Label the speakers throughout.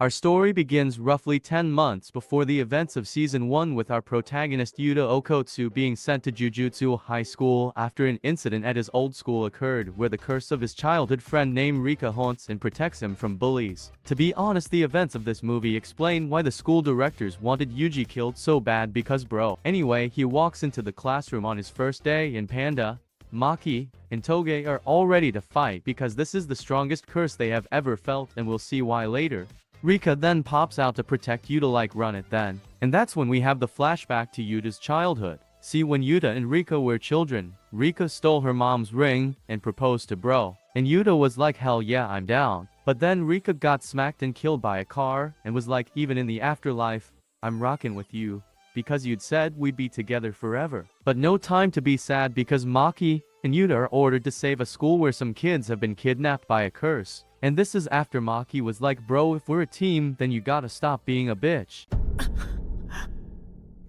Speaker 1: Our story begins roughly 10 months before the events of Season 1 with our protagonist Yuta Okotsu being sent to Jujutsu High School after an incident at his old school occurred where the curse of his childhood friend named Rika haunts and protects him from bullies. To be honest, the events of this movie explain why the school directors wanted Yuji killed so bad because bro. Anyway, he walks into the classroom on his first day and Panda, Maki, and Toge are all ready to fight because this is the strongest curse they have ever felt and we'll see why later. Rika then pops out to protect Yuta like run it then. And that's when we have the flashback to Yuta's childhood. See, when Yuta and Rika were children, Rika stole her mom's ring and proposed to bro. And Yuta was like hell yeah I'm down. But then Rika got smacked and killed by a car and was like even in the afterlife, I'm rocking with you. Because you'd said we'd be together forever. But no time to be sad because Maki and Yuta are ordered to save a school where some kids have been kidnapped by a curse. And this is after Maki was like bro if we're a team then you gotta stop being a bitch.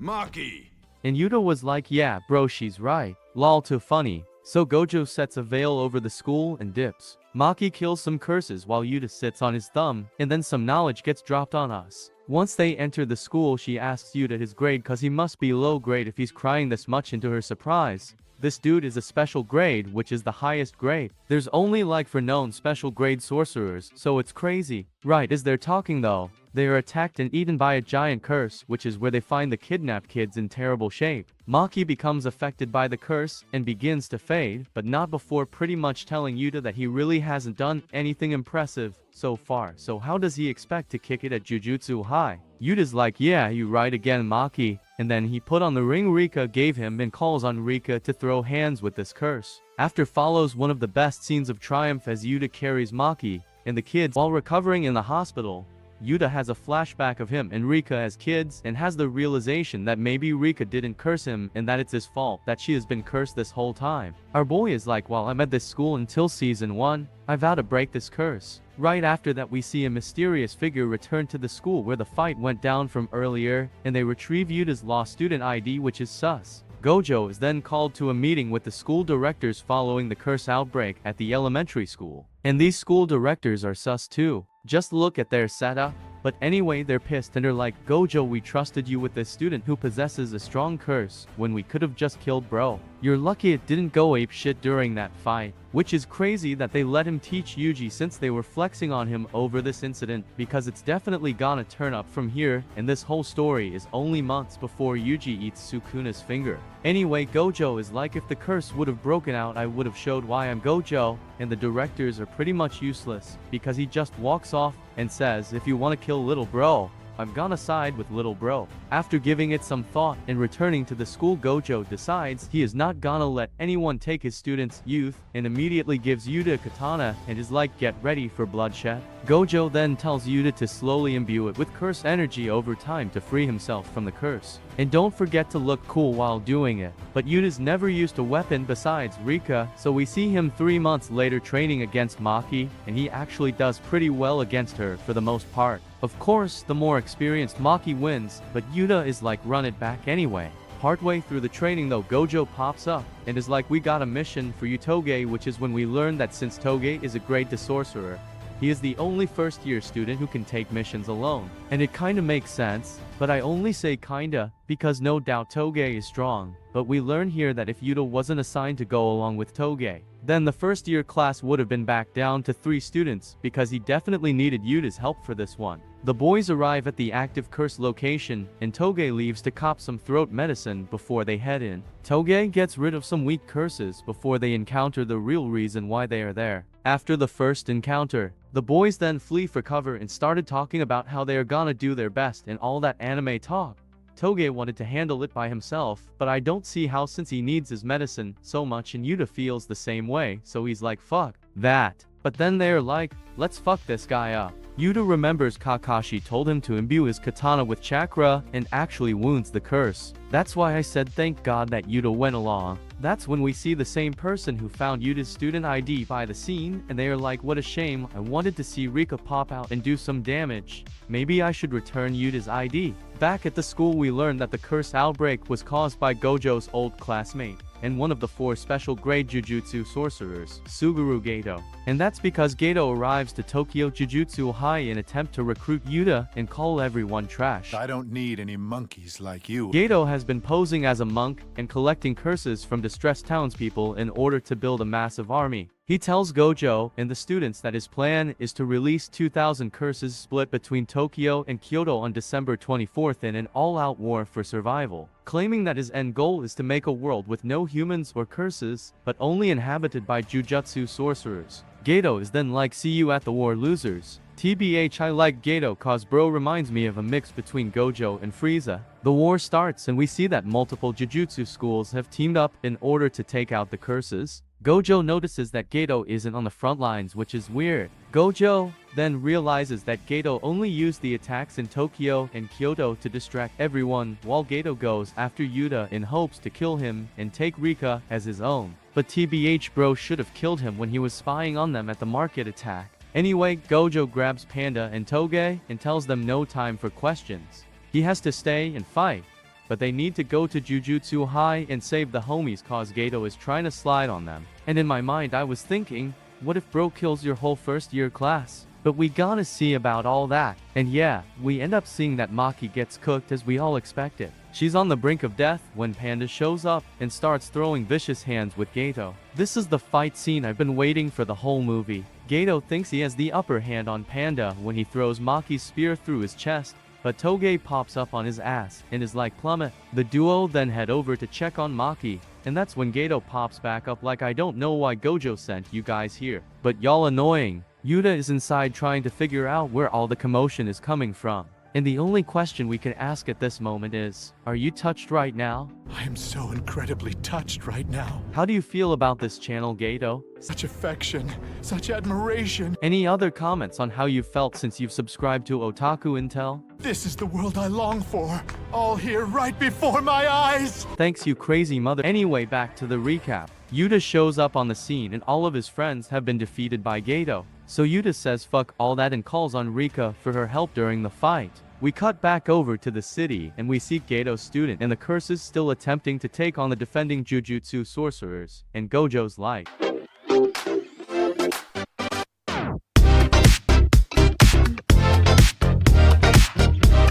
Speaker 2: Maki!
Speaker 1: And Yuta was like yeah bro she's right. Lol too funny. So Gojo sets a veil over the school and dips. Maki kills some curses while Yuta sits on his thumb and then some knowledge gets dropped on us. Once they enter the school she asks Yuta his grade cause he must be low grade if he's crying this much into her surprise. This dude is a special grade which is the highest grade. There's only like for known special grade sorcerers so it's crazy. Right as they're talking though, they are attacked and eaten by a giant curse which is where they find the kidnapped kids in terrible shape. Maki becomes affected by the curse and begins to fade but not before pretty much telling Yuta that he really hasn't done anything impressive so far so how does he expect to kick it at Jujutsu High? Yuta's like yeah you right again Maki. And then he put on the ring Rika gave him and calls on Rika to throw hands with this curse. After follows one of the best scenes of triumph as Yuta carries Maki and the kids while recovering in the hospital. Yuta has a flashback of him and Rika as kids and has the realization that maybe Rika didn't curse him and that it's his fault that she has been cursed this whole time. Our boy is like well I'm at this school until season 1, I vow to break this curse. Right after that we see a mysterious figure return to the school where the fight went down from earlier and they retrieve Yuta's lost student ID which is sus. Gojo is then called to a meeting with the school directors following the curse outbreak at the elementary school. And these school directors are sus too. Just look at their setup. But anyway they're pissed and are like Gojo we trusted you with this student who possesses a strong curse when we could have just killed bro. You're lucky it didn't go ape shit during that fight. Which is crazy that they let him teach Yuji since they were flexing on him over this incident because it's definitely gonna turn up from here and this whole story is only months before Yuji eats Sukuna's finger. Anyway Gojo is like if the curse would have broken out I would have showed why I'm Gojo and the directors are pretty much useless because he just walks off and says if you want to kill little bro, I'm gonna side with little bro. After giving it some thought and returning to the school Gojo decides he is not gonna let anyone take his students' youth and immediately gives Yuta a katana and is like get ready for bloodshed. Gojo then tells Yuta to slowly imbue it with curse energy over time to free himself from the curse. And don't forget to look cool while doing it. But Yuta's never used a weapon besides Rika so we see him 3 months later training against Maki and he actually does pretty well against her for the most part. Of course, the more experienced Maki wins, but Yuta is like run it back anyway. Partway through the training though Gojo pops up and is like we got a mission for you Toge which is when we learn that since Toge is a grade sorcerer, he is the only first year student who can take missions alone. And it kinda makes sense, but I only say kinda, because no doubt Toge is strong, but we learn here that if Yuta wasn't assigned to go along with Toge, then the first year class would have been back down to 3 students because he definitely needed Yuta's help for this one. The boys arrive at the active curse location and Toge leaves to cop some throat medicine before they head in. Toge gets rid of some weak curses before they encounter the real reason why they are there. After the first encounter, the boys then flee for cover and started talking about how they are gonna do their best and all that anime talk. Toge wanted to handle it by himself, but I don't see how since he needs his medicine so much and Yuta feels the same way, so he's like fuck that. But then they're like, let's fuck this guy up. Yuta remembers Kakashi told him to imbue his katana with chakra and actually wounds the curse. That's why I said thank God that Yuta went along. That's when we see the same person who found Yuta's student ID by the scene and they are like what a shame, I wanted to see Rika pop out and do some damage. Maybe I should return Yuta's ID. Back at the school we learn that the curse outbreak was caused by Gojo's old classmate. and one of the 4 special grade Jujutsu sorcerers, Suguru Gato. And that's because Gato arrives to Tokyo Jujutsu High in attempt to recruit Yuta and call everyone trash.
Speaker 2: I don't need any monkeys like you.
Speaker 1: Gato has been posing as a monk and collecting curses from distressed townspeople in order to build a massive army. He tells Gojo and the students that his plan is to release 2,000 curses split between Tokyo and Kyoto on December 24th in an all-out war for survival, claiming that his end goal is to make a world with no humans or curses, but only inhabited by Jujutsu sorcerers. Gato is then like, see you at the war, losers. TBH, I like Gato cause bro reminds me of a mix between Gojo and Frieza. The war starts and we see that multiple Jujutsu schools have teamed up in order to take out the curses. Gojo notices that Gato isn't on the front lines, which is weird. Gojo then realizes that Gato only used the attacks in Tokyo and Kyoto to distract everyone, while Gato goes after Yuta in hopes to kill him and take Rika as his own. But TBH bro should have killed him when he was spying on them at the market attack. Anyway, Gojo grabs Panda and Toge and tells them no time for questions. He has to stay and fight, but they need to go to Jujutsu High and save the homies cause Gato is trying to slide on them. And in my mind I was thinking, what if bro kills your whole first year class? But we gotta see about all that. And yeah, we end up seeing that Maki gets cooked as we all expected. She's on the brink of death when Panda shows up and starts throwing vicious hands with Gato. This is the fight scene I've been waiting for the whole movie. Gato thinks he has the upper hand on Panda when he throws Maki's spear through his chest, but Toge pops up on his ass and is like plummet. The duo then head over to check on Maki, and that's when Gato pops back up like, I don't know why Gojo sent you guys here, but y'all annoying. Yuta is inside trying to figure out where all the commotion is coming from. And the only question we can ask at this moment is, are you touched right now?
Speaker 2: I am so incredibly touched right now.
Speaker 1: How do you feel about this channel, Gato?
Speaker 2: Such affection, such admiration.
Speaker 1: Any other comments on how you felt since you've subscribed to Otaku Intel?
Speaker 2: This is the world I long for, all here right before my eyes.
Speaker 1: Thanks, you crazy mother. Anyway, back to the recap. Yuta shows up on the scene and all of his friends have been defeated by Gato. So Yuta says fuck all that and calls on Rika for her help during the fight. We cut back over to the city and we see Gato's student and the curses still attempting to take on the defending Jujutsu sorcerers, and Gojo's like,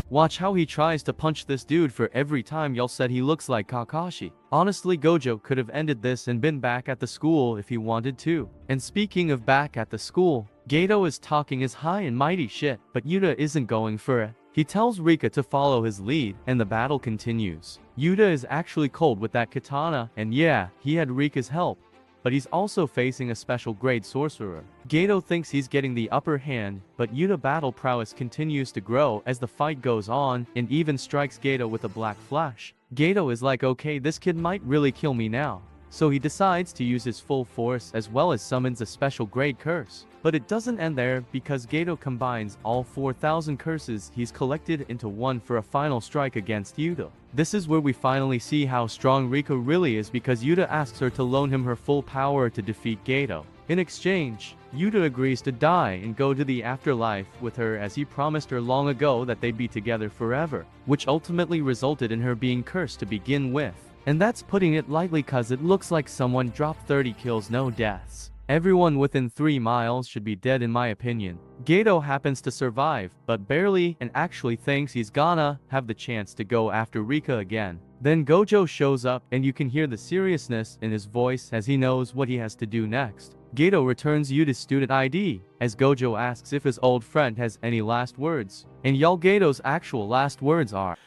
Speaker 1: watch how he tries to punch this dude for every time y'all said he looks like Kakashi. Honestly, Gojo could have ended this and been back at the school if he wanted to. And speaking of back at the school, Gato is talking his high and mighty shit, but Yuta isn't going for it. He tells Rika to follow his lead, and the battle continues. Yuta is actually cold with that katana, and yeah, he had Rika's help, but he's also facing a special grade sorcerer. Gato thinks he's getting the upper hand, but Yuta battle prowess continues to grow as the fight goes on, and even strikes Gato with a black flash. Gato is like, okay, this kid might really kill me now. So he decides to use his full force as well as summons a special grade curse. But it doesn't end there, because Gato combines all 4,000 curses he's collected into one for a final strike against Yuta. This is where we finally see how strong Rika really is, because Yuta asks her to loan him her full power to defeat Gato. In exchange, Yuta agrees to die and go to the afterlife with her as he promised her long ago that they'd be together forever, which ultimately resulted in her being cursed to begin with. And that's putting it lightly, cause it looks like someone dropped 30 kills, no deaths. Everyone within 3 miles should be dead in my opinion. Gato happens to survive, but barely, and actually thinks he's gonna have the chance to go after Rika again. Then Gojo shows up and you can hear the seriousness in his voice as he knows what he has to do next. Gato returns Yuta's student ID, as Gojo asks if his old friend has any last words. And y'all, Gato's actual last words are,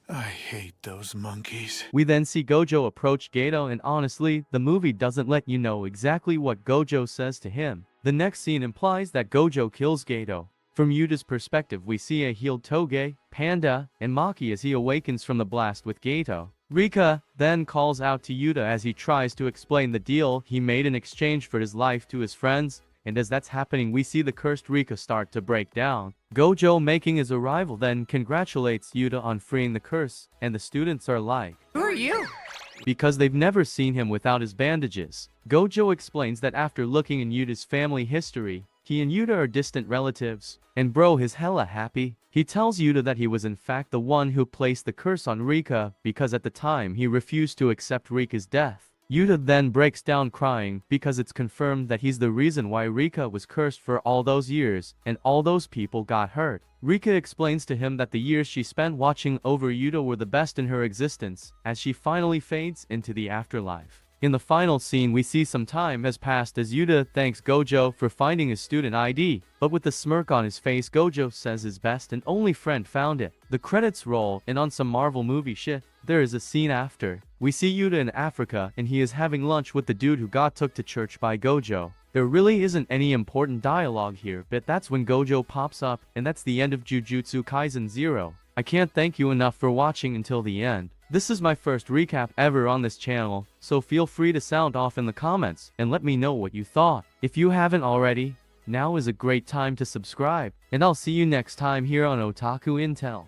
Speaker 2: I hate those monkeys.
Speaker 1: We then see Gojo approach Gato, and honestly, the movie doesn't let you know exactly what Gojo says to him. The next scene implies that Gojo kills Gato. From Yuta's perspective, we see a healed Toge, Panda, and Maki as he awakens from the blast with Gato. Rika then calls out to Yuta as he tries to explain the deal he made in exchange for his life to his friends, and as that's happening we see the cursed Rika start to break down. Gojo, making his arrival, then congratulates Yuta on freeing the curse, and the students are like,
Speaker 3: Who are you?
Speaker 1: Because they've never seen him without his bandages. Gojo explains that after looking in Yuta's family history, He and Yuta are distant relatives, and bro is hella happy. He tells Yuta that he was in fact the one who placed the curse on Rika because at the time he refused to accept Rika's death. Yuta then breaks down crying because it's confirmed that he's the reason why Rika was cursed for all those years and all those people got hurt. Rika explains to him that the years she spent watching over Yuta were the best in her existence as she finally fades into the afterlife. In the final scene, we see some time has passed as Yuta thanks Gojo for finding his student ID, but with a smirk on his face, Gojo says his best and only friend found it. The credits roll, and on some Marvel movie shit, there is a scene after. We see Yuta in Africa and he is having lunch with the dude who got took to church by Gojo. There really isn't any important dialogue here, but that's when Gojo pops up, and that's the end of Jujutsu Kaisen 0. I can't thank you enough for watching until the end. This is my first recap ever on this channel, so feel free to sound off in the comments and let me know what you thought. If you haven't already, now is a great time to subscribe, and I'll see you next time here on Otaku Intel.